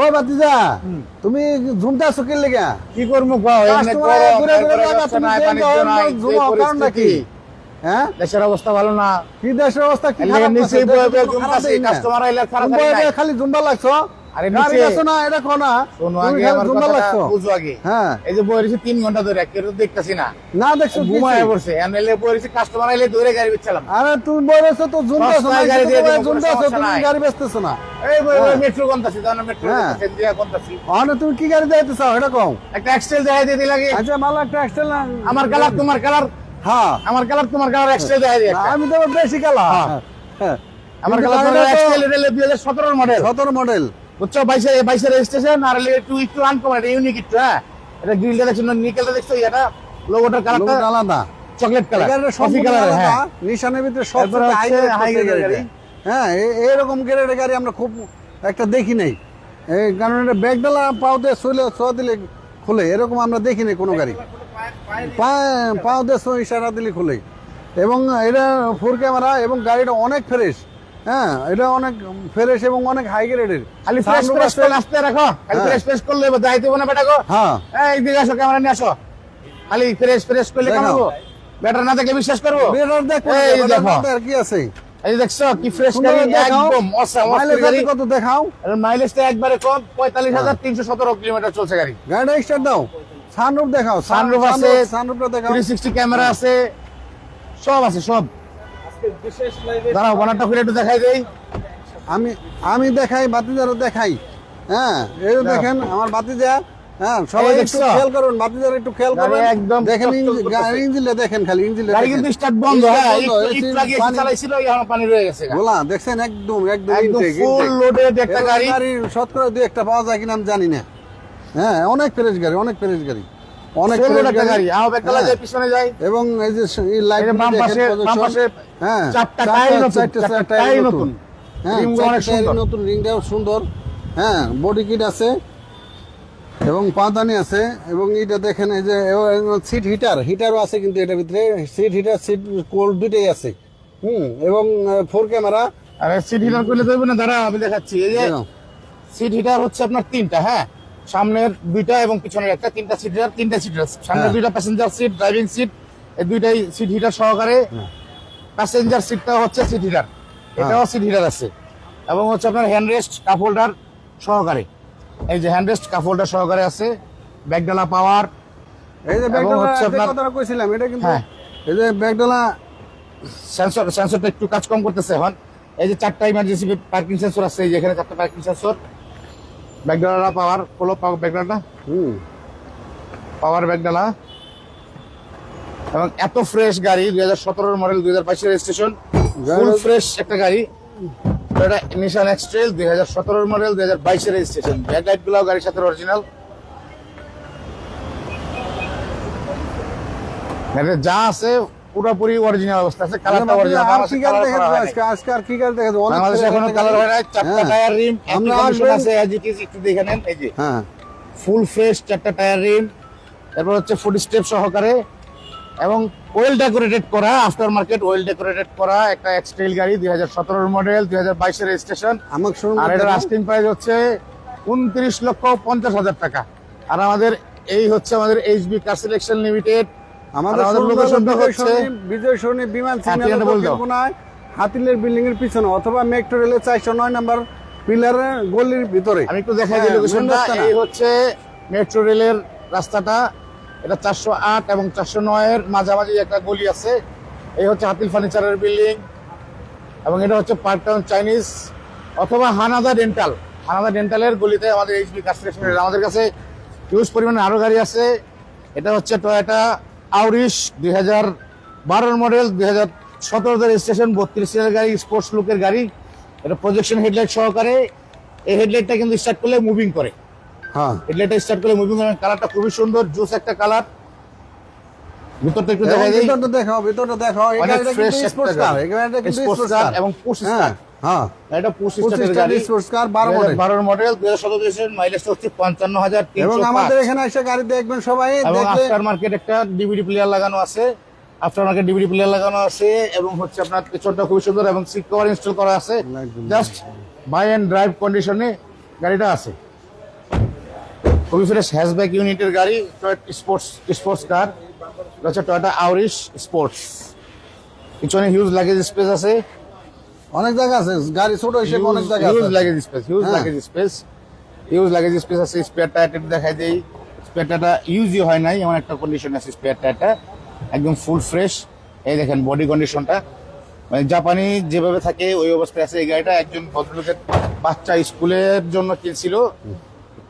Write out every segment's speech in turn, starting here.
ও ভাতিজা তুমি ঝুমটা শুকিল লাগা কি করবো কারণটা কি? হ্যাঁ, দেশের অবস্থা ভালো না। কি দেশের অবস্থা কি কাস্টমার আইলে খালি জুম্বা লাগছো। আরে গাড়ি নিচে আছো না, এটা কোনা শোনো তুমি আগে খালি আমার জুম্বা কথাটা লাগছো। বুঝো আগে। হ্যাঁ, এই যে বইরেছি 3 ঘন্টা ধরে কেউ দেখতাছি না, না দেখছো কি ঘুমায় পড়ছে। এমএলএ বইরেছি কাস্টমার আইলে ধরে গাড়ি বেচছিলাম। আরে তুমি বলেছো তো জুম্বা আছো না, সস্তায় গাড়ি দিয়ে দিবো, জুম্বা আছো, সমস্যা তুমি নাই। গাড়ি বেচতেছো না। এই বই হ্যাঁ। মেট্রো কোনটাছি জানো? মেট্রো হ্যাঁ। দিয়া কোনটাছি। আরে তুমি কি গাড়ি যাইতে চাও এটা কও। একটা এক্সেল দেখাই দিয়ে দিলাগে। আচ্ছা মাল একটা এক্সেল না, আমার কালার তোমার কালার, হ্যাঁ আমার কালার তোমার কালার, এক্সেল দেখাই দিয়ে একটা। আমি তো বেশি কালা। হ্যাঁ, আমার কালার তোমার এক্সেল এটা 2017 মডেল, 17 মডেল। বুঝছো? 22 রেজিস্ট্রেশন। আর একটু আনকমন, এটা ইউনিক একটু। হ্যাঁ, এটা গ্রিলটা দেখছো, নিকেলটা দেখছো, এটা লোগোটার কালারটা আলাদা, চকলেট কালার, এখানে কফি কালার। হ্যাঁ, নিশানের ভিতরে তারপরে সবচেয়ে হচ্ছে হাই high গ্রেড grade গাড়ি। হ্যাঁ, এরকম গ্রেডের গাড়ি আমরা খুব একটা দেখি নাই। এই কারণ এটা ব্যাগডালা পাও দিয়ে ছোঁয়া দিলে খুলে, এরকম আমরা দেখি নাই কোনো গাড়ি। পাও দিয়ে ইশারা দিলে খুলে। এবং এটা 4 ক্যামেরা, এবং গাড়িটা অনেক ফ্রেশ। হ্যাঁ, এটা অনেক ফ্রেশ এবং অনেক হাই গ্রেডের। খালি ফ্রেশ ফ্রেশ করে আসতে রাখো, খালি ফ্রেশ ফ্রেশ করলে যাইতে হবে না বেটা গো। হ্যাঁ, এই দিকে আসো, ক্যামেরা নিয়ে আসো। খালি ফ্রেশ ফ্রেশ করলে কেমন হবে? ব্যাটার না দেখলে বিশ্বাস করবো? বেটার দেখো, এই দেখো, আর কি আছে। এই দেখছো কি ফ্রেশ গাড়ি, একদম অসাম গাড়ি। কত দেখাও, মাইলেজটা একবারে কম, 45,317 কিলোমিটার চলছে গাড়ি। গাড়িটা স্টার্ট দাও, সানরুফ দেখাও। সানরুফ আছে, সানরুফটা দেখাও, 360 ক্যামেরা আছে, সব আছে সব। দাঁড়াও বানারটা খুলে একটু দেখাই দেই। আমি দেখাই, বাতিজারও দেখাই। হ্যাঁ, এই দেখেন আমার বাতিজা। হ্যাঁ, সবাই একটু খেয়াল করুন, বাতিজার একটু খেয়াল করুন। একদম দেখেন ইঞ্জিনটা দেখেন, খালি ইঞ্জিনটা গাড়ি কিন্তু স্টার্ট বন্ধ। হ্যাঁ, একটু আগে চালাইছিল, এখন পানি রয়ে গেছে। বলা দেখছেন, একদম ফুল লোডেড একটা গাড়ি। শতকরা 2-1টা পাওয়া যায় কিনা আমি জানি না। হ্যাঁ, অনেক ফ্রেশ গাড়ি, অনেক ফ্রেশ গাড়ি, অনেক ফ্রেশ গাড়ি। আহবেকলা যায়, পিছনে যায়। এবং এই যে লাইট বাম পাশে হ্যাঁ, চারটা টায়ার নতুন। হ্যাঁ, অনেক সুন্দর, নতুন রিংটাও সুন্দর। হ্যাঁ, বডি কিট আছে এবং পাদানি আছে। এবং এটা দেখেন, এই যে সিট হিটারও আছে কিন্তু এটার ভিতরে। সিট হিটার, সিট কোল্ড দুটোই আছে। এবং 4 ক্যামেরা। আরে সিট হিটার করলে তো না, দাঁড়া আমি দেখাচ্ছি। এই যে সিট হিটার হচ্ছে আপনার 3টা। হ্যাঁ, সামনের 2টা এবং পিছনের একটা, 3টা সিট হিটার। সামনের 2টা প্যাসেঞ্জার সিট, ড্রাইভিং সিট, এই 2টাই সিট হিটার সহকারে। প্যাসেঞ্জার সিটটা হচ্ছে সিট হিটার, এটাও সিট হিটার আছে। এবং হচ্ছে আপনার হ্যান্ডরেস্ট কাপ হোল্ডার সহকারে। এই যে হ্যান্ডরেস্ট কাপ হোল্ডার সহকারে আছে, ব্যাকডালা পাওয়ার। এই যে ব্যাকডালা কথাটা কইছিলাম, এটা কিন্তু এই যে ব্যাকডালা সেন্সরটা একটু কাজ কম করতেছে এখন। এই যে 4টা ইমার্জেন্সি পার্কিং সেন্সর আছে, এই যে এখানে 4টা পার্কিং সেন্সর। ব্যাকডালা পাওয়ার, হলো ব্যাকডালাটা পাওয়ার ব্যাকডালা। এবং এত ফ্রেশ গাড়ি, 2017 মডেল, 2022 রেজিস্ট্রেশন, ফুল ফ্রেশ একটা গাড়ি। এটা নিশান এক্সট্রেল, 2017 মডেল, 2022 রেজিস্ট্রেশন। ব্যাকলাইট গুলো গাড়ির সাথে অরিজিনাল। এটা যা আছে পুরোপুরি অরিজিনাল অবস্থা আছে। কালারটা অরিজিনাল। আজকে আর কি গাড়ি দেখাবো, বাংলাদেশে এখনো কালার হয় না। 4টা টায়ার রিম আমরা আছে, এজ ইট ইজ একটু দেখে নেন। এই যে হ্যাঁ, ফুল ফ্রেশ 4টা টায়ার রিম। তারপর হচ্ছে ফুড স্টেপ সহকারে এবং ওয়েল ডেকোরেটেড করা, আফটার মার্কেট ওয়েল ডেকোরেটেড করা একটা এক্সট্রেল গাড়ি, 2017 মডেল, 2022 রেজিস্ট্রেশন। আর এটার আস্কিং প্রাইস হচ্ছে 29,50,000 টাকা। আর আমাদের এই হচ্ছে আমাদের এইচবি কার সিলেকশন লিমিটেড। আমাদের লোকেশনটা হচ্ছে বিজয় সরণি বিমান সিগন্যাল, হাতিলের বিল্ডিং এর পিছনে, অথবা মেট্রো রেলের 409 নম্বর পিলারের গলির ভিতরে। আমি একটু দেখাই দিই লোকেশনটা। এই হচ্ছে মেট্রো রেলের রাস্তাটা, এটা 408 এবং 409 এর মাঝামাঝি একটা গলি আছে। এই হচ্ছে হাতিল ফার্নিচারের বিল্ডিং। এবং এটা হচ্ছে পার্ক টাউন চাইনিজ অথবা হানাদা ডেন্টালের গলিতে আমাদের এইচবি কার সিলেকশন। আমাদের কাছে হিউজ পরিমাণে আরো গাড়ি আছে। এটা হচ্ছে টয়োটা আউরিশ, 2012 মডেল, 2017 রেজিস্ট্রেশন, 32 সিরিয়াল গাড়ি, স্পোর্টস লুকের গাড়ি। এটা প্রজেকশন হেডলাইট সহকারে। এই হেডলাইটটা কিন্তু স্টার্ট করলে মুভিং করে। হ্যাঁ, হেডলাইটটা স্টার্ট করলে মুভিং করে। কালারটা খুবই সুন্দর, জুস একটা কালার। ভিতরটা একটু দেখাই দিই। ভিতরটা দেখাও। এটা কিন্তু স্পোর্টস কার, এটা কিন্তু স্পোর্টস কার এবং পুশ স্টার্ট। হ্যাঁ, এটা পুশ স্টার্টের গাড়ি, স্পোর্টস কার, 12 মডেল, 2017 রেজিস্ট্রেশন, মাইলেজটা হচ্ছে 55,305। এবং আমাদের এখানে এসে গাড়ি দেখবেন সবাই। এবং আফটার মার্কেট একটা ডিভিডি প্লেয়ার লাগানো আছে, এবং হচ্ছে আপনার পেছনটা খুব সুন্দর এবং সিট কভার ইনস্টল করা আছে। জাস্ট বাই এন্ড ড্রাইভ কন্ডিশনে গাড়িটা আছে। খুবই ফ্রেশ হ্যাশব্যাক ইউনিটের গাড়ি, স্পোর্টস কার, হচ্ছে টয়োটা আউরিশ স্পোর্টস। পিছনে হিউজ লাগেজ স্পেস আছে, অনেক জায়গা আছে, গাড়ি ছোট হিসেবে অনেক জায়গা আছে। Huge luggage space, huge luggage space আছে। স্পেয়ার টায়ারটা দেখাই দেই, স্পেয়ার টায়ারটা ইউজই হয় নাই, এমন একটা কন্ডিশন আছে স্পেয়ার টায়ারটা, একদম ফুল ফ্রেশ। এই দেখেন বডি কন্ডিশনটা, মানে জাপানি যেভাবে থাকে ওই অবস্থায় আছে। এই গাড়িটা একজন ভদ্রলোকের বাচ্চা স্কুলের জন্য কিনছিল,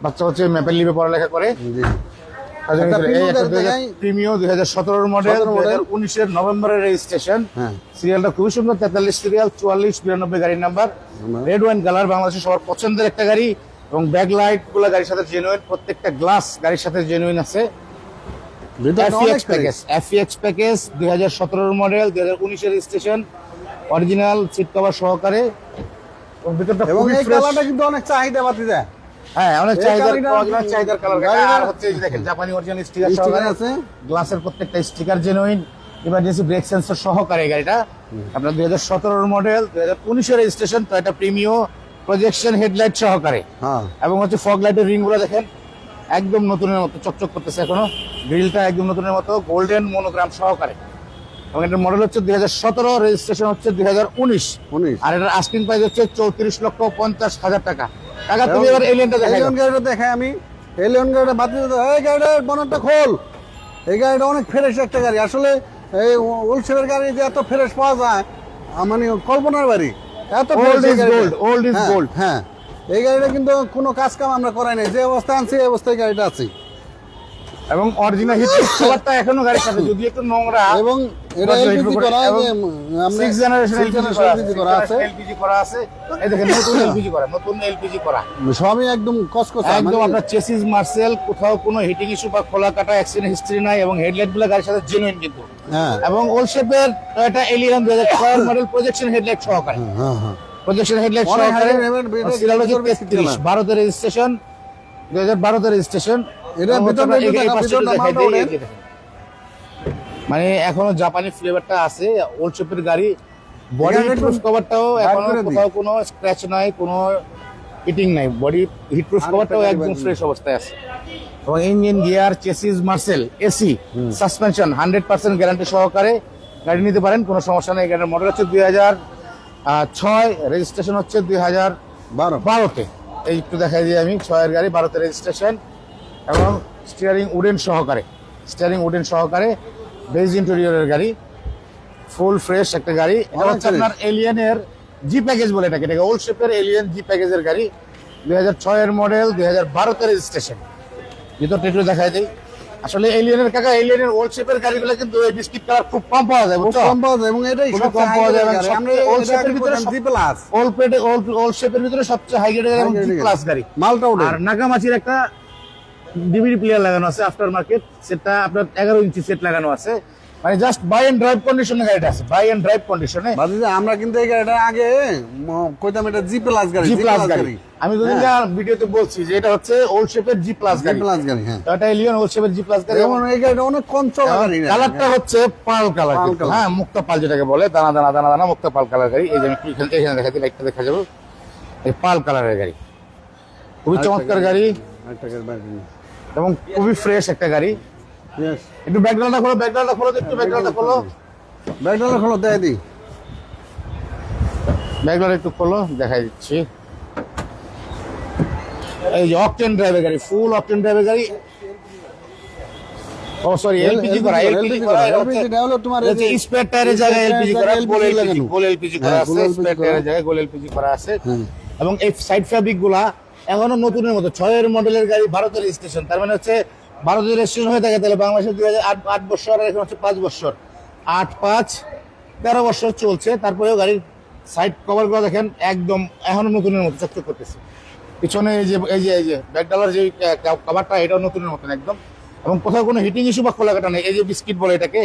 বাচ্চা হচ্ছে ম্যাপেল লিভে পড়ালেখা করে। জি। প্রিমিও 2017 মডেল, 2019 নভেম্বরের রেজিস্ট্রেশন। হ্যাঁ। সিরিয়ালটা খুবই সুন্দর, 43 সিরিয়াল, 4492 গাড়ির নাম্বার, রেড ওয়াইন কালার, বাংলাদেশের সবার পছন্দের একটা গাড়ি। এবং ব্যাক লাইট গুলো গাড়ির সাথে জেনুইন, প্রত্যেকটা গ্লাস গাড়ির সাথে জেনুইন আছে। FEX প্যাকেজ 2017 মডেল, 2019 এর রেজিস্ট্রেশন, অরিজিনাল সিট কভার সহকারে। এবং ভিতরটা এবং খুবই এই ফ্রেশ। কালারটা কিন্তু অনেক চাহিদা বাতি যায়। হ্যাঁ, অনেক এই চাহিদার গাড়িটা- অরিজিনাল চাহিদার কালার। গাড়িটা- আর হচ্ছে এই যে দেখেন জাপানি অরিজিনাল স্টিকার স্টিকার সহকারে আছে। গ্লাসের প্রত্যেকটা sticker genuine, emergency break sensor সহকারে এই গাড়িটা। আপনার 2017 মডেল, 2019 এর registration, Toyota Premio, projection headlight সহকারে। হ্যাঁ। এবং হচ্ছে ফগ লাইটের রিং গুলো দেখেন একদম নতুনের মতো চকচক করতেছে এখনো, গ্রিলটা একদম নতুনের মতো, গোল্ডেন মনোগ্রাম সহকারে। এবং এটার মডেল হচ্ছে 2017, রেজিস্ট্রেশন হচ্ছে 2019। 19। আর এটার আস্কিং প্রাইস হচ্ছে 34,50,000 টাকা। টাকা তুমি এবার এলিয়েনটা দেখাই এলিয়ন গাড়িটা দেখাই আমি। এলিয়ন গাড়িটা বাতি দিতে, এই গাড়িটার বনেটটা খোল। এই গাড়িটা অনেক ফ্রেশ একটা গাড়ি। আসলে এই ওলসের গাড়ি যে এত ফ্রেশ পাওয়া যায়, মানে কল্পনার বাড়ি। এত Old fresh এই is গাড়িটা। gold, old is হ্যাঁ, gold। হ্যাঁ, এই গাড়িটা কিন্তু কোনো কাজ কাম আমরা করাই নাই, যে অবস্থায় আনছি এই অবস্থায় গাড়িটা আছে। এবং অরিজিনাল হিট কভারটা এখনো গাড়ির সাথে, যদি একটু নোংরা। এবং এটা এলপিজি করা, এবং যে আমরা 6 জেনারেশন six generation LPG করা আছে। এলপিজি করা আছে। এই দেখেন নতুন এলপিজি করা, নতুন এলপিজি করা। সবই একদম কসকসা, একদম মানে- আপনার চেসিস মার্সেল, কোথাও কোনো হিটিং ইস্যু বা খোলা কাটা অ্যাক্সিডেন্ট হিস্ট্রি নাই। এবং হেডলাইট গুলো গাড়ির সাথে জেনুইন কিন্তু। হ্যাঁ, এবং ওল্ড শেপের Toyota Allion 2006 model, projection headlight সহকারে, হ্যাঁ, হ্যাঁ। প্রজেকশন হেডলাইট অনেক সহকারে। high level, এটা সিরিয়াল হচ্ছে ভিতর biscuit 33, color। 12 তে রেজিস্ট্রেশন, 2012 তে রেজিস্ট্রেশন। এটা ভিতরটা একটু দেখা, ভিতরটা মালটা ওঠে। মানে এখনো জাপানি ফ্লেভারটা আছে ওল্ড শেপের গাড়ি। বডি এখানে হিটপ্রুফ একটু কভারটাও hard এখনো করে দিই। কোথাও কোনো স্ক্র্যাচ নাই, কোনো হিটিং নাই, বডি হিটপ্রুফ আর কভারটাও একটা একদম গাড়ি ফ্রেশ অবস্থায় আছে। এবং engine, gear, chassis Marcel, AC, suspension 100% guarantee সহকারে গাড়ি নিতে পারেন, কোনো সমস্যা নেই। গাড়ির মডেল হচ্ছে 2006, রেজিস্ট্রেশন হচ্ছে 2012-তে। এই একটু দেখাই দিই আমি, 6-এর গাড়ি, 12-তে রেজিস্ট্রেশন। এবং স্টিয়ারিং উডেন সহকারে, বেজ ইন্টেরিয়রের গাড়ি, ফুল ফ্রেশ একটা গাড়ি। এটা অনেক হচ্ছে আপনার এলিয়েনের জি প্যাকেজ বলে এটাকে, ওল্ড শেপের এলিয়েন জি প্যাকেজের গাড়ি, 2006-এর মডেল, 2012-তে রেজিস্ট্রেশন। ভিতরটা একটু দেখাই দিই। আসলে এলিয়েনের ওল্ড শেপের গাড়িগুলো কিন্তু এই বিস্কিট কালার খুব কম পাওয়া যায়, খুব বুঝছো? কম পাওয়া যায় এবং এটাই খুবই সবচেয়ে কম পাওয়া যায়। high এবং grade গাড়ি। আমরা সবচেয়ে old এটা shape-এর ভিতরে G plus, ওল্ড শেপের ভিতরে সবচেয়ে হাই গ্রেডের এবং high জি grade প্লাস গাড়ি। মালটা ওঠে। আর নাগামাচির একটা ডিভিডি প্লেয়ার লাগানো আছে আফটার মার্কেট, সেটা আপনার 11 ইঞ্চি সেট লাগানো আছে। মানে জাস্ট বাই এন্ড ড্রাইভ কন্ডিশনে গাড়িটা আছে, বাই এন্ড ড্রাইভ কন্ডিশনে। বাদ দিয়ে আমরা কিন্তু এই গাড়িটা আগে কইতাম এটা জি প্লাস গাড়ি, জি প্লাস গাড়ি। আমি দুদিন ভিডিওতে বলছি যে এটা হচ্ছে ওল্ড শেপের জি প্লাস জি গাড়ি। প্লাস গাড়ি, হ্যাঁ। এটা এলিয়ন ওল্ড শেপের জি প্লাস গাড়ি। যেমন এই গাড়িটা অনেক কম চলা গাড়ি না। কালারটা হচ্ছে পাল কালার, পাল colour। হ্যাঁ, মুক্তা পাল যেটাকে বলে, দানা দানা দানা দানা মুক্তা পাল কালার গাড়ি। এই যে আমি এখানে দেখা দিই, লাইটটা দেখা যাবে, এই পাল কালারের গাড়ি, খুবই চমৎকার গাড়ি একটা গাড়ি বাইরে নিয়ে। এবং খুবই ফ্রেশ একটা গাড়ি। Yes. একটু ব্যাকগ্রাউন্ডটা খোলো, একটু ব্যাকগ্রাউন্ডটা খোলো, ব্যাগডালা খোলো, দেয় দিই। ব্যাকগ্রাউন্ড একটু খোলো, দেখাই দিচ্ছি। এই যে অকটেন ড্রাইভের গাড়ি, ফুল অকটেন ড্রাইভের গাড়ি। ও সরি, এলপিজি করা, এলপিজি করা। LPG টা হলো তোমার এই যে স্পেয়ার টায়ারের জায়গায় এলপিজি করা, গোল এলপিজি, লাগানো। গোল এলপিজি করা হ্যাঁ, আছে, গোল LPG স্পেয়ার করা। টায়ারের জায়গায় গোল এলপিজি করা আছে। হ্যাঁ। এবং এই সাইড ফ্যাব্রিক গুলা এখনো নতুনের মতো, 6-এর মডেলের গাড়ি, ভারতের রেজিস্ট্রেশন। তার মানে হচ্ছে ভারতের রেজিস্ট্রেশন হয়ে থাকে, তাহলে বাংলাদেশের 2008 বছর, আর এখন হচ্ছে 5 বছর, 8-5-13 বছর চলছে। তারপরেও গাড়ির সাইড কভার গুলো দেখেন একদম এখনো নতুনের মতো চকচক করতেছে। পিছনে এই যে ব্যাকডালার যে কভারটা, এটাও নতুনের মতন একদম। এবং কোথাও কোনো হিটিং ইস্যু বা খোলাকাটা নেই। এই যে বিস্কিট বলে এটাকে,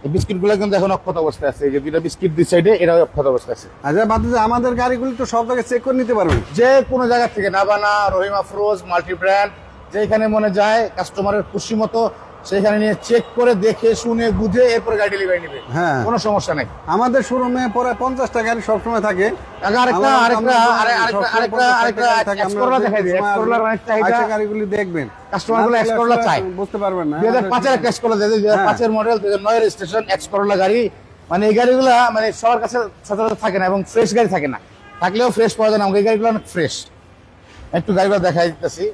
এই বিস্কিট গুলো কিন্তু এখন অক্ষত অবস্থায় আছে। এই যে দুইটা বিস্কিট দুই সাইডে, এটাও অক্ষত অবস্থায় আছে। আচ্ছা, বাদ দিয়ে আমাদের গাড়িগুলি তো সব জায়গায় চেক করে নিতে পারবেন। যে কোনো জায়গা থেকে, নাবানা, রহিমা ফ্রোজ, মাল্টি ব্র্যান্ড, যেখানে মনে যায় কাস্টমারের খুশি মতো সেখানে নিয়ে চেক করে দেখে শুনে বুঝে এরপর গাড়ি ডেলিভারি নেবে, হ্যাঁ। কোনো সমস্যা নাই। আমাদের শোরুমে পরে 50টা গাড়ি সবসময় থাকে। এক্সকোরোলা দেখাই দিই, এক্সকোরোলার অনেক চাহিদা, গাড়িগুলি দেখবেন, কাস্টমারগুলো এক্সকোরোলা চায়, বুঝতে পারবেন না। 2005 এর এক্সকোরোলা, 2005 এর মডেল, 2009 এর রেজিস্ট্রেশন এক্সকোরোলা গাড়ি। মানে এই গাড়িগুলো মানে সবার কাছে সচরাচর থাকে না এবং ফ্রেশ গাড়ি থাকে না, থাকলেও ফ্রেশ পাওয়া যায় না। এই গাড়িগুলো অনেক ফ্রেশ। একটু গাড়িগুলো দেখাই দিতেছি,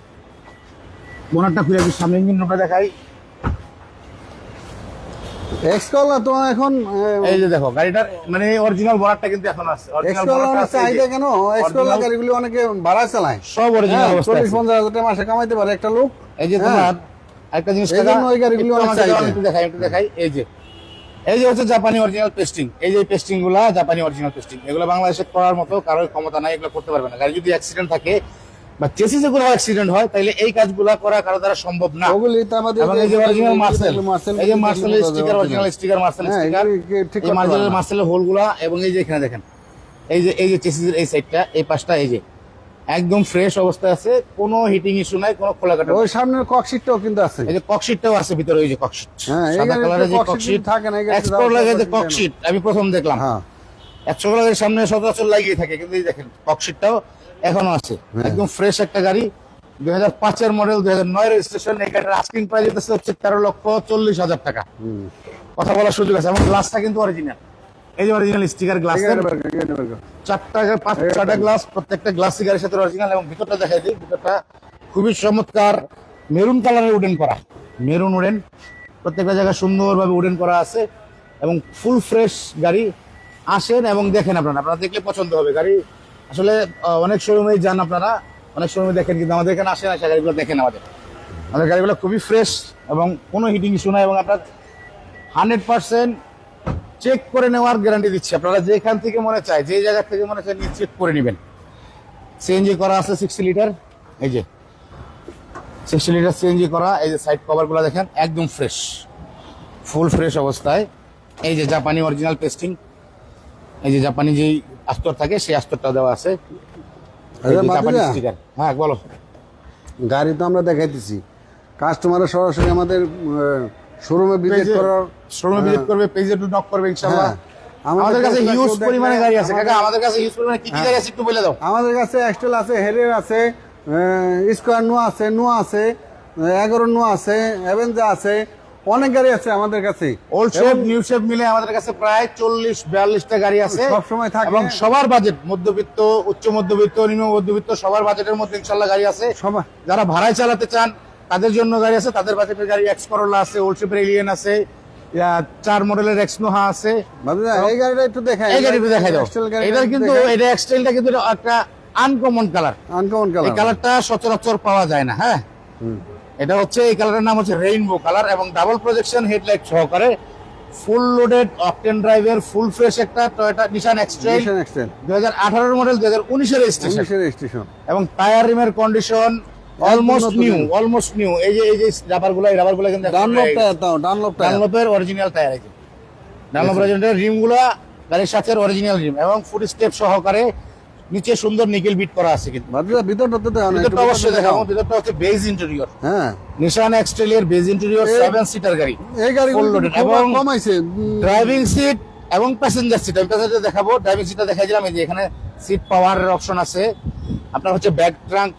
বোনারটা খুলে একটু সামনে ইঞ্জিনটা দেখাই। এক্সকোরোলা তো এখন এই যে দেখো গাড়িটার মানে অরিজিনাল বোনারটা কিন্তু এখন আছে, অরিজিনাল এক্সকোরোলা বোনারটা অনেক আছে। এই চাহিদা যে, কেন, এক্সকোরোলা গাড়িগুলি অনেকে ভাড়া চালায়, সব অরিজিনাল অবস্থা আছে। 40-50 হাজার টাকা মাসে কামাইতে পারে একটা লোক। এই যে তোমার একটা জিনিস এই জন্য ওই গাড়িগুলো অনেক চাহিদা। একটু দেখাই। এই যে হচ্ছে জাপানি অরিজিনাল পেস্টিং। এই যে পেস্টিং গুলা জাপানি অরিজিনাল পেস্টিং, এগুলো বাংলাদেশে করার মতো কারোর ক্ষমতা নাই, এগুলো করতে পারবে না। গাড়ি যদি অ্যাক্সিডেন্ট থাকে বা চেসিসে কোনো অ্যাক্সিডেন্ট হয় তাহলে এই কাজগুলো করা কারো দ্বারা সম্ভব না। ওগুলি তো আমাদের এবং এই যে অরিজিনাল মার্সেল, এই যে মার্সেলের sticker, original sticker, Marcel sticker, ঠিক এই মার্সেলের হোলগুলা। এবং এই যে এখানে দেখেন, এই যে চেসিসের এই সাইডটা, এই পাশটা এই যে একদম ফ্রেশ অবস্থায় আছে, কোনো হিটিং ইস্যু নাই, কোনো খোলা কাটা। ওই সামনের ককশিটটাও কিন্তু আছে, এই যে ককশিটটাও আছে ভিতরে, ওই যে ককশিট, হ্যাঁ, এই সাদা গাড়িতে কালারের যে ককশিট ককশিট থাকে না, এই গাড়িতে এক্সকোরোলা দাও গাড়িতে ককশিট ককশিট আমি প্রথম দেখলাম। হ্যাঁ, এক্সকোরোলার সামনে সচরাচর লাগিয়ে থাকে, কিন্তু এই দেখেন ককশিটটাও এখনো আছে। একদম ফ্রেশ একটা গাড়ি, 2005 এর মডেল, 2009 রেজিস্ট্রেশন। এই গাড়ির আস্কিং প্রাইস হচ্ছে 13,40,000 টাকা। কথা বলার সুযোগ আছে। এবং গ্লাসটা কিন্তু অরিজিনাল, এই যে অরিজিনাল স্টিকার গ্লাস, ছটা গ্লাস, প্রত্যেকটা গ্লাস গাড়ির সাথে অরিজিনাল। এবং ভিতরটা দেখাই দিই, ভিতরটা খুবই চমৎকার, মেরুন কালারের উডেন করা, মেরুন উডেন, প্রত্যেকটা জায়গায় সুন্দরভাবে উডেন করা আছে এবং ফুল ফ্রেশ গাড়ি। আসেন এবং দেখেন, আপনারা দেখলে পছন্দ হবে গাড়ি। আসলে অনেক শোরুমে যান আপনারা, অনেক শোরুমে দেখেন, কিন্তু আমাদের এখানে আসেন, আসে গাড়িগুলো দেখেন। আমাদের গাড়িগুলো খুবই ফ্রেশ এবং কোনো হিটিং ইস্যু নাই। এবং আপনার 100% চেক করে নেওয়ার গ্যারান্টি দিচ্ছি। আপনারা যেখান থেকে মনে চায়, যে জায়গা থেকে মনে চায়, নিয়ে চেক করে নেবেন। সিএনজি করা আছে 60 লিটার, এই যে 60 লিটার সিএনজি করা। এই যে সাইড কভারগুলো দেখেন, একদম ফ্রেশ, ফুল ফ্রেশ অবস্থায়। এই যে জাপানি অরিজিনাল পেস্টিং, এই যে জাপানি যেই আস্তর থাকে সেই আস্তরটাও দেওয়া আছে। এই যে জাপানি স্টিকার। হ্যাঁ বলো। গাড়ি তো আমরা দেখাইতেছি, কাস্টমারের সরাসরি আমাদের শোরুমে ভিজিট করার, শোরুমে ভিজিট করবে, পেজে একটু নক করবে ইনশাআল্লাহ। আমাদের কাছে হিউজ পরিমাণে গাড়ি আছে কাকা, আমাদের কাছে হিউজ পরিমাণে কি কি গাড়ি আছে একটু বলে দাও। আমাদের কাছে এক্সটেল আছে, হেরিয়ার আছে, স্কোয়ার নোয়া আছে, 11 নোয়া আছে, অ্যাভেঞ্জার আছে, অনেক গাড়ি আছে আমাদের কাছে। ওল্ড শেপ নিউ শেপ মিলে আমাদের কাছে প্রায় 40-42টা গাড়ি আছে, সব সময় থাকে। এবং সবার বাজেট, মধ্যবিত্ত, উচ্চ মধ্যবিত্ত, নিম্ন মধ্যবিত্ত, সবার বাজেটের মধ্যে ইনশাআল্লাহ গাড়ি আছে। সবাই যারা ভাড়ায় চালাতে চান তাদের জন্য গাড়ি আছে, তাদের বাজেটের গাড়ি এক্সকোরোলা আছে, ওল্ড শেপের এলিয়েন আছে, 4 মডেলের এক্সনোহা আছে। এই গাড়িটা একটু দেখাই, এই গাড়িটা দেখাই দাও। এটা কিন্তু এটা এক্সটেলটা কিন্তু একটা আনকমন কালার, আনকমন কালার। এই কালারটা সচরাচর পাওয়া যায় না। হ্যাঁ, এটা হচ্ছে, এই কালারের নাম হচ্ছে রেইনবো কালার এবং ডাবল প্রজেকশন হেডলাইট সহকারে ফুল লোডেড অকটেন ড্রাইভের ফুল ফ্রেশ একটা টয়োটা নিশান এক্সট্রেল 2018 মডেল, 2019 এর রেজিস্ট্রেশন। এবং টায়ার রিমের কন্ডিশন অলমোস্ট নিউ। এই যে রাবারগুলো, এই রাবারগুলো কিন্তু ডানলপের অরিজিনাল টায়ার। এই যে ডানলপ অরিজিনাল রিমগুলো গাড়ির সাথে অরিজিনাল রিম এবং ফুট স্টেপ সহকারে, নিচে সুন্দর নিকেল বিট করা আছে। কিন্তু ভিতরটা অবশ্যই দেখাবো। ভিতরটা হচ্ছে বেজ ইন্টেরিয়র, হ্যাঁ, নিশান এক্সটেলের বেজ ইন্টেরিয়র, 7 সিটার গাড়ি, এই গাড়ি ফুল লোডেড এবং কমাইছে ড্রাইভিং সিট এবং প্যাসেঞ্জার সিট। আমি প্যাসেঞ্জার দেখাবো, ড্রাইভিং সিটটা দেখাই দিলাম। এই যে এখানে সিট পাওয়ারের অপশন আছে। আপনার হচ্ছে ব্যাক ট্রাঙ্ক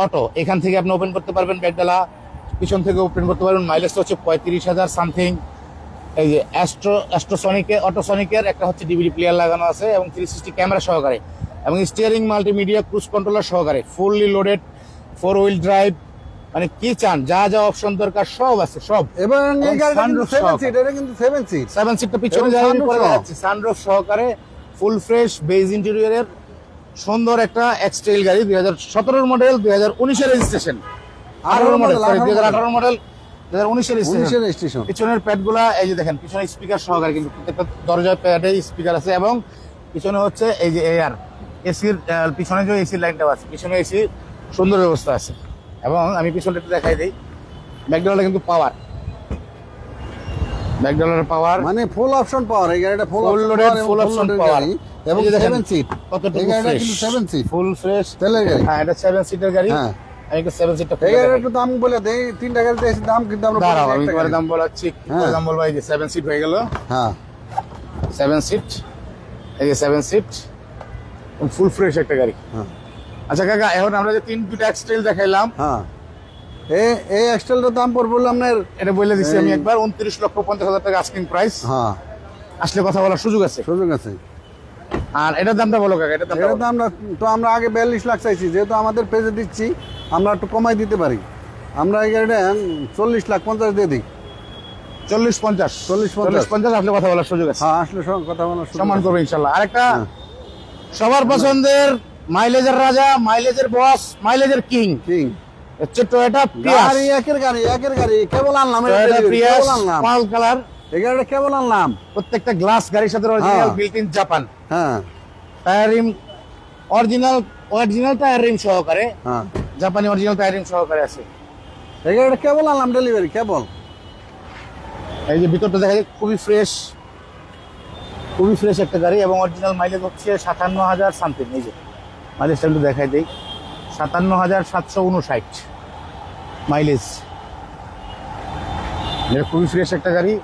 অটো, এখান থেকে আপনি ওপেন করতে পারবেন, ব্যাকডালা পিছন থেকে ওপেন করতে পারবেন। মাইলেজটা হচ্ছে 35,000 সামথিং। এই যে অটোসনিকের একটা হচ্ছে ডিভিডি প্লেয়ার লাগানো আছে এবং 360 ক্যামেরা সহকারে এবং স্টিয়ারিং মাল্টিমিডিয়া ক্রুজ কন্ট্রোলার সহকারে, ফুললি লোডেড, 4 হুইল ড্রাইভ। মানে কি চান, যা যা অপশন দরকার সব আছে, সব। এবং এই গাড়িটা কিন্তু 7 সিট, এটা কিন্তু 7 সিট, 7 সিটটা পিছনে যাচ্ছে, সানরুফ সহকারে, ফুল ফ্রেশ বেজ ইন্টেরিয়রের সুন্দর একটা এক্সটেল গাড়ি। 2017 মডেল, 2019 এর রেজিস্ট্রেশন। 2018 মডেল, 2019 এর রেজিস্ট্রেশন। পিছনের প্যাডগুলা এই যে দেখেন, পিছনে স্পিকার সহকারে, কিন্তু প্রত্যেকটা দরজার প্যাডে স্পিকার আছে। এবং পিছনে হচ্ছে এই যে এয়ার এসির, পিছনে যে এসির লাইনটা আছে, পিছনে এসি সুন্দর ব্যবস্থা আছে। এবং আমি পিছনটা একটু দেখাই দিই, ব্যাকডালাটা কিন্তু পাওয়ার, ব্যাকডালার পাওয়ার, মানে ফুল অপশন পাওয়ার। এই গাড়িটা ফুল লোডেড, ফুল অপশন পাওয়ার এবং 7 সিট। কতটুকু এই গাড়িটা ফ্রেশ, কিন্তু 7 সিট, ফুল ফ্রেশ তেলের গাড়ি। হ্যাঁ, এটা 7 সিটের গাড়ি। হ্যাঁ, আমি একটু 7 সিটটা এই গাড়ির একটু দাম বলে দেই, 3টা গাড়িতে এসে দাম কিন্তু আমরা দাঁড়াও, বলে আমি দিই একটা তোমার গাড়ি। দাম বলাচ্ছি। হ্যাঁ। দাম বলবো, এই যে 7 সিট হয়ে গেল। হ্যাঁ 7 সিট, এই যে 7 সিট, ফুল ফ্রেশ একটা গাড়ি। হ্যাঁ আচ্ছা কাকা, এখন আমরা যে দুটো এক্সট্রেল দেখাইলাম, হ্যাঁ এই এক্সটেলটার দাম পড়বে বললাম আপনার। এটা বলে দিচ্ছি আমি একবার, 29,50,000 টাকা আস্কিং প্রাইস। হ্যাঁ আসলে কথা বলার সুযোগ আছে। সুযোগ আছে। আর এটার দামটা বলো কাকা, এটার দামটা এটা তো আমরা আগে 42 লাখ চাইছি, যেহেতু আমাদের পেজে দিচ্ছি আমরা একটু কমাই দিতে পারি। আমরা এই গাড়িটা 40,50,000 দিয়ে দিই। 40-50 40-50 আসলে কথা বলার সুযোগ আছে। হ্যাঁ আসলে কথা বলার সুযোগ সম্মান আছে। করবো ইনশাল্লাহ। আরেকটা হ্যাঁ। সবার পছন্দের মাইলেজের রাজা, মাইলেজের বস, মাইলেজের কিং কিং হচ্ছে টয়োটা প্রিয়াস। গাড়ি একের গাড়ি কেবল আনলাম, এটা টয়োটা delivery, প্রিয়াস কেবল আনলাম পাল কালার, এই গাড়িটা কেবল আনলাম। প্রত্যেকটা গ্লাস গাড়ির সাথে অরিজিনাল হ্যাঁ। বিল্ট ইন জাপান, হ্যাঁ টায়ার রিম অরিজিনাল টায়ার রিম সহকারে, হ্যাঁ জাপানি অরিজিনাল টায়ার রিম সহকারে আছে। এই গাড়িটা কেবল আনলাম, ডেলিভারি কেবল। এই যে ভিতরটা দেখা যায় খুবই ফ্রেশ একটা গাড়ি, এবং অরিজিনাল মাইলেজ হচ্ছে 57,000 সামথিং। এই যে মাইলেজটা একটু দেখাই দিই, 57,759 মাইলেজ। এটা খুবই ফ্রেশ একটা গাড়ি,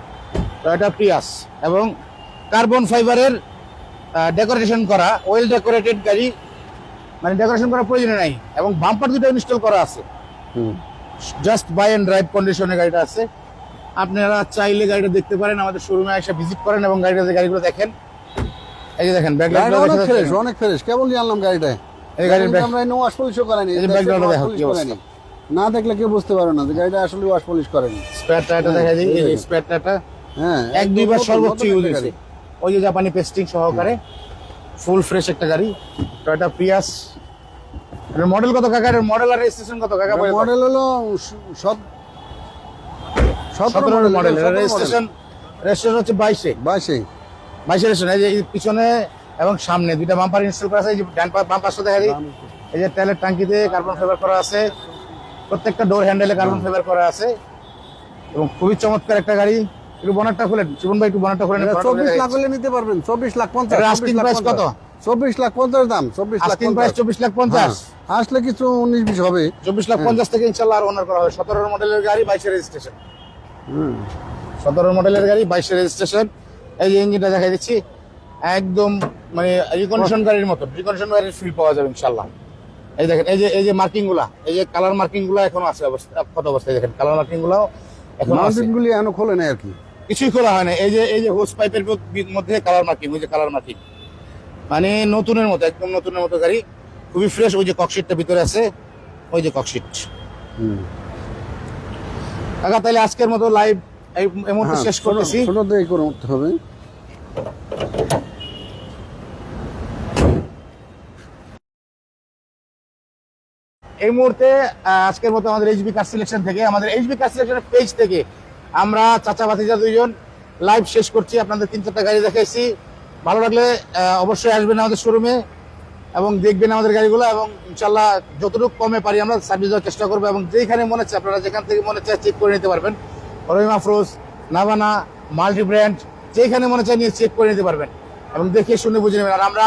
টয়োটা প্রিয়াস, এবং কার্বন ফাইবারের ডেকোরেশন করা, ওয়েল ডেকোরেটেড গাড়ি, মানে ডেকোরেশন করার প্রয়োজন নাই, এবং বাম্পার দুটো ইনস্টল করা আছে। হুম। জাস্ট বাই অ্যান্ড ড্রাইভ কন্ডিশনে গাড়িটা আছে। আপনারা চাইলে গাড়িটা দেখতে পারেন, আমাদের শোরুমে এসে ভিজিট করেন এবং গাড়িগুলো দেখেন। এই যে দেখেন গাড়িটা অনেক ফ্রেশ, অনেক ফ্রেশ, কেবল আনলাম গাড়িটা। এই গাড়ির গাড়িটা আমরা ওয়াশ পলিশও করাইনি, এই যে ব্যাকগ্রাউন্ডটা দেখো কি অবস্থা। না দেখলে কেউ বুঝতে পারবে না যে গাড়িটা আসলে ওয়াশ পলিশ করেনি। স্পেয়ার টায়ারটা দেখা যায়, এই যে স্পেয়ার টায়ারটা হ্যাঁ 1-2 বার সর্বোচ্চ নতুন ইউজ একটা হয়েছে। গাড়ি। ওই যে জাপানি পেস্টিং সহকারে ফুল ফ্রেশ একটা গাড়ি, টয়োটা প্রিয়াস। এর মডেল কত কাকা? এর মডেল আর রেজিস্ট্রেশন কত কাকা? মডেল হলো 17 মডেল। রেজিস্ট্রেশন রেজিস্ট্রেশন হচ্ছে 22 রেজিস্ট্রেশন। এই যে পিছনে এবং সামনে দুইটা বাম্পার ইনস্টল করা আছে। এই যে ডান বাম্পারটা দেখা যায়, এই যে তেলের ট্যাঙ্কিতে কার্বন ফাইবার করা আছে, প্রত্যেকটা ডোর হ্যান্ডেলে কার্বন ফাইবার করা আছে, এবং খুবই চমৎকার একটা গাড়ি। একটু বনারটা খুলেন জীবন ভাই, একটু বনারটা খুলেন। 24 লাখ হলে নিতে পারবেন। 24,50,000 এর asking price কত? 24,50,000 দাম। Asking price 24,50,000। আসলে কিছু 19-20 হবে। 24,50,000 থেকে ইনশাআল্লাহ আর অনার করা হবে। 17 মডেলের গাড়ি, 22 রেজিস্ট্রেশন। 17 মডেলের গাড়ি, 22 রেজিস্ট্রেশন। এই যে ইঞ্জিনটা দেখাই দিচ্ছি, একদম মানে রিকন্ডিশন গাড়ির মতো, রিকন্ডিশন গাড়ির ফিল পাওয়া যাবে ইনশাআল্লাহ। এই দেখেন, এই যে মার্কিং গুলা, এই যে কালার মার্কিং গুলা এখনো আছে কত অবস্থায়, দেখেন কালার মার্কিং গুলাও এখনো আছে। মাউন্টেন গুলি এখনো খোলে নাই আর কি, কিছুই খোলা হয় না। এই যে হোস পাইপের মধ্যে কালার মার্কিং, ওই যে কালার মার্কিং, মানে নতুনের মতো, একদম নতুনের মতো গাড়ি, খুবই ফ্রেশ। ওই যে ককশিটটা ভিতরে আছে, ওই যে ককশিট। কাকা তাহলে আজকের মতো লাইভ এই মুহূর্তে শেষ করতেছি। ছোট দিয়ে করতে হবে। এই মুহূর্তে আজকের মতো আমাদের এইচবি কার সিলেকশন থেকে, আমাদের এইচবি কার সিলেকশনের পেজ থেকে আমরা চাচা ভাতিজা দুইজন লাইভ শেষ করছি। আপনাদের 3-4টা গাড়ি দেখাইছি। ভালো লাগলে অবশ্যই আসবেন আমাদের শোরুমে এবং দেখবেন আমাদের গাড়িগুলো, এবং ইনশাল্লাহ যতটুকু কমে পারি আমরা সার্ভিস দেওয়ার চেষ্টা করবো। এবং যেখানে মনে হচ্ছে, আপনারা যেখান থেকে মনে চায় চেক করে নিতে পারবেন। রহিম আফরোজ, নাভানা, মাল্টি ব্র্যান্ড, যেখানে মনে চায় নিয়ে চেক করে নিতে পারবেন এবং দেখে শুনে বুঝে নেবেন। আর আমরা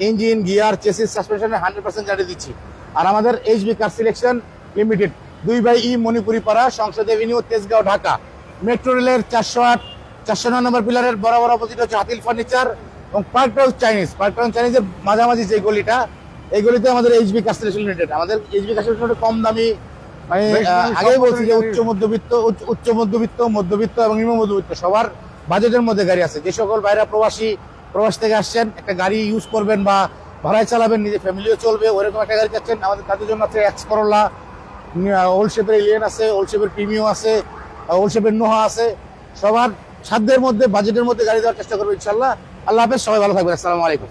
ইঞ্জিন, গিয়ার, চেসিস, সাসপেনশনে 100% গ্যারান্টি দিচ্ছি। আর আমাদের HB car selection limited 2/E Manipuri পাড়া, সংসদ এভিনিউ, তেজগাঁও, ঢাকা। মেট্রো রেলের 408 409 নম্বর পিলারের বরাবর অপোজিট হচ্ছে হাতিল ফার্নিচার এবং পার্ক টাউন চাইনিজের মাঝামাঝি যে গলিটা, এই গলিতে আমাদের এইচবি কার সিলেকশন লিমিটেড। আমাদের এইচবি কার সিলেকশন কম দামি, মানে আগেই বলছি যে উচ্চ মধ্যবিত্ত, মধ্যবিত্ত এবং নিম্ন মধ্যবিত্ত সবার বাজেটের মধ্যে গাড়ি আছে। যে সকল বাইরে প্রবাস থেকে আসছেন, একটা গাড়ি ইউজ করবেন বা ভাড়ায় চালাবেন, নিজের ফ্যামিলিও চলবে, ওরকম একটা গাড়ি চাচ্ছেন, আমাদের তাদের জন্য আছে এক্স করোলা, ওল্ড শেপের এলিয়েন আছে, ওল্ড শেপের প্রিমিও আছে, ওল্ড শেপের নোহা আছে। সবার সাধ্যের মধ্যে, বাজেটের মধ্যে গাড়ি দেওয়ার চেষ্টা করবো ইনশাল্লাহ। আল্লাহ হাফেজ, সবাই ভালো থাকবেন। আসসালামু আলাইকুম।